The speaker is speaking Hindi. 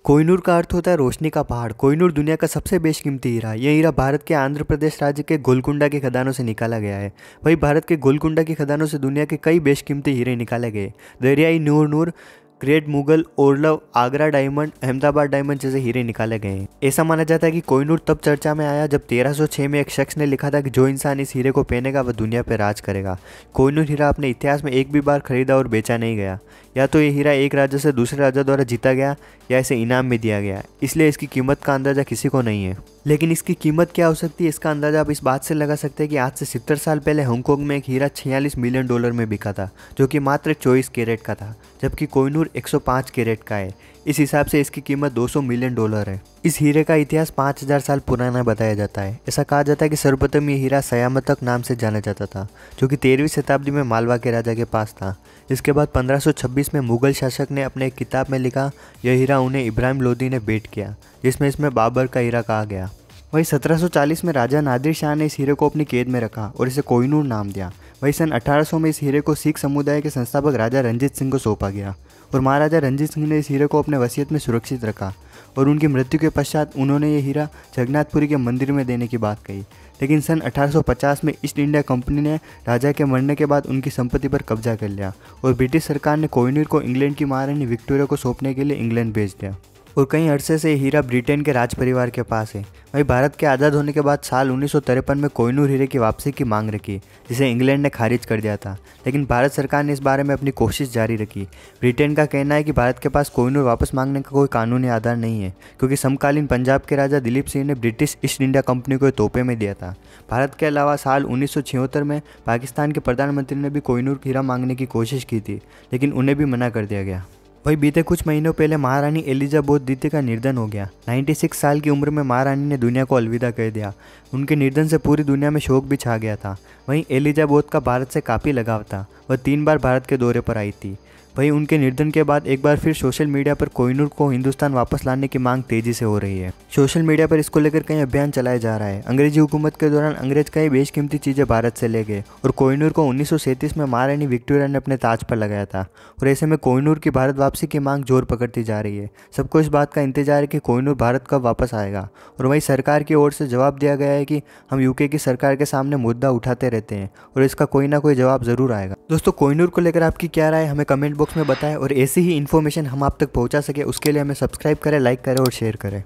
कोहिनूर का अर्थ होता है रोशनी का पहाड़। कोहिनूर दुनिया का सबसे बेशकीमती हीरा है। यह हीरा भारत के आंध्र प्रदेश राज्य के गोलकुंडा की खदानों से निकाला गया है। वहीं भारत के गोलकुंडा की खदानों से दुनिया के कई बेशकीमती हीरे निकाले गए। Daryai Noor, great Mughal, Orlov, Agra diamond, Ahmedabad diamond जैसे हीरे निकाले गए हैं। ऐसा माना जाता है कि कोहिनूर तब चर्चा में आया जब 1306 में एक शख्स ने लिखा था कि जो इंसान इस हीरे को पहनेगा वह दुनिया पर राज करेगा। कोहिनूर हीरा अपने इतिहास में एक भी बार खरीदा और बेचा नहीं गया। या तो ये हीरा एक राजा से दूसरे राजा द्वारा जीता गया या इसे इनाम में दिया गया, इसलिए इसकी कीमत का अंदाजा किसी को नहीं है। लेकिन इसकी कीमत क्या हो सकती है, इसका अंदाजा आप इस बात से लगा सकते हैं कि आज से 70 साल पहले हांगकांग में एक हीरा 46 मिलियन डॉलर में बिका था, जो कि मात्र 24 कैरेट का था, जबकि कोहिनूर 105 कैरेट का है। इस हिसाब से इसकी कीमत 200 मिलियन डॉलर है। इस हीरे का इतिहास 5000 साल पुराना बताया जाता है। ऐसा कहा जाता है कि सर्वप्रथम ये हीरा सयामतक नाम से जाना जाता था, जो कि 13वीं शताब्दी में मालवा के राजा के पास था। इसके बाद 1526 में मुगल शासक ने अपने एक किताब में लिखा, यह हीरा उन्हें इब्राहिम लोदी ने भेंट किया, जिसमें इसमें बाबर का हीरा कहा गया। वहीं 1740 में राजा नादिर शाह ने इस हीरे को अपनी कैद में रखा और इसे कोहिनूर नाम दिया। वहीं सन 1800 में इस हीरे को सिख समुदाय के संस्थापक राजा रंजीत सिंह को सौंपा गया और महाराजा रंजीत सिंह ने इस हीरे को अपने वसीयत में सुरक्षित रखा और उनकी मृत्यु के पश्चात उन्होंने ये हीरा जगन्नाथपुरी के मंदिर में देने की बात कही। लेकिन सन 1850 में ईस्ट इंडिया कंपनी ने राजा के मरने के बाद उनकी संपत्ति पर कब्जा कर लिया और ब्रिटिश सरकार ने कोहिनूर को इंग्लैंड की महारानी विक्टोरिया को सौंपने के लिए इंग्लैंड भेज दिया और कई अरसे से हीरा ब्रिटेन के राज परिवार के पास है। वहीं भारत के आज़ाद होने के बाद साल 1953 में कोहिनूर हीरे की वापसी की मांग रखी, जिसे इंग्लैंड ने खारिज कर दिया था। लेकिन भारत सरकार ने इस बारे में अपनी कोशिश जारी रखी। ब्रिटेन का कहना है कि भारत के पास कोहिनूर वापस मांगने का कोई कानूनी आधार नहीं है, क्योंकि समकालीन पंजाब के राजा दिलीप सिंह ने ब्रिटिश ईस्ट इंडिया कंपनी को तोहफे में दिया था। भारत के अलावा साल 1976 में पाकिस्तान के प्रधानमंत्री ने भी कोहिनूर हीरा मांगने की कोशिश की थी, लेकिन उन्हें भी मना कर दिया गया। वही बीते कुछ महीनों पहले महारानी एलिजाबेथ द्वितीय का निर्धन हो गया। 96 साल की उम्र में महारानी ने दुनिया को अलविदा कह दिया। उनके निर्धन से पूरी दुनिया में शोक भी छा गया था। वहीं एलिजाबेथ का भारत से काफ़ी लगाव था। वह 3 बार भारत के दौरे पर आई थी। वहीं उनके निर्धन के बाद एक बार फिर सोशल मीडिया पर कोहिनूर को हिंदुस्तान वापस लाने की मांग तेजी से हो रही है। सोशल मीडिया पर इसको लेकर कई अभियान चलाया जा रहा है। अंग्रेजी हुकूमत के दौरान अंग्रेज कई बेशकीमती चीज़ें भारत से ले गए और कोहिनूर को 1937 में महारानी विक्टोरिया ने अपने ताज पर लगाया था और ऐसे में कोहिनूर की भारत वापसी की मांग जोर पकड़ती जा रही है। सबको इस बात का इंतजार है कि कोहिनूर भारत कब वापस आएगा और वहीं सरकार की ओर से जवाब दिया गया है कि हम यूके की सरकार के सामने मुद्दा उठाते रहते हैं और इसका कोई ना कोई जवाब ज़रूर आएगा। दोस्तों, कोहिनूर को लेकर आपकी क्या राय हमें कमेंट बॉक्स में बताएं और ऐसी ही इन्फॉर्मेशन हम आप तक पहुंचा सके उसके लिए हमें सब्सक्राइब करें, लाइक करें और शेयर करें।